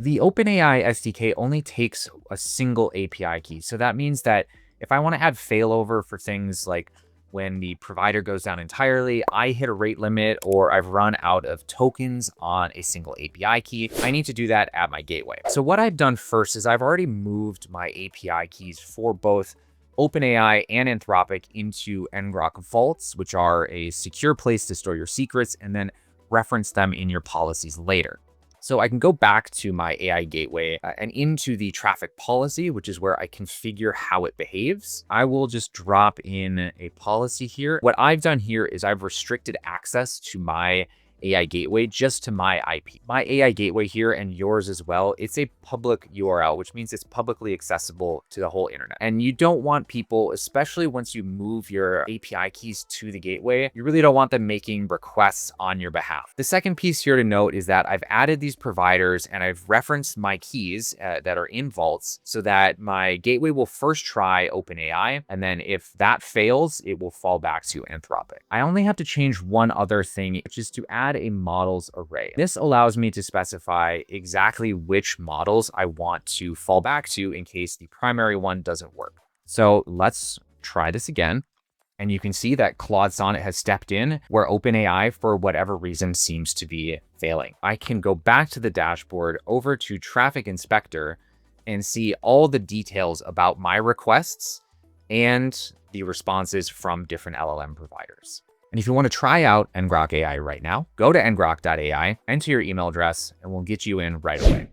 The OpenAI SDK only takes a single API key. So that means that if I want to add failover for things like when the provider goes down entirely, I hit a rate limit, or I've run out of tokens on a single API key, I need to do that at my gateway. So what I've done first is I've already moved my API keys for both OpenAI and Anthropic into ngrok vaults, which are a secure place to store your secrets and then reference them in your policies later. So I can go back to my AI gateway and into the traffic policy, which is where I configure how it behaves. I will just drop in a policy here. What I've done here is I've restricted access to my AI gateway just to my IP. My AI gateway here, and yours as well, it's a public URL, which means it's publicly accessible to the whole internet. And you don't want people, especially once you move your API keys to the gateway, you really don't want them making requests on your behalf. The second piece here to note is that I've added these providers and I've referenced my keys that are in vaults so that my gateway will first try OpenAI. And then if that fails, it will fall back to Anthropic. I only have to change one other thing, which is to add a models array. This allows me to specify exactly which models I want to fall back to in case the primary one doesn't work. So let's try this again. And you can see that Claude Sonnet has stepped in where OpenAI, for whatever reason, seems to be failing. I can go back to the dashboard over to Traffic Inspector and see all the details about my requests and the responses from different LLM providers. And if you want to try out ngrok.ai right now, go to ngrok.ai, enter your email address, and we'll get you in right away.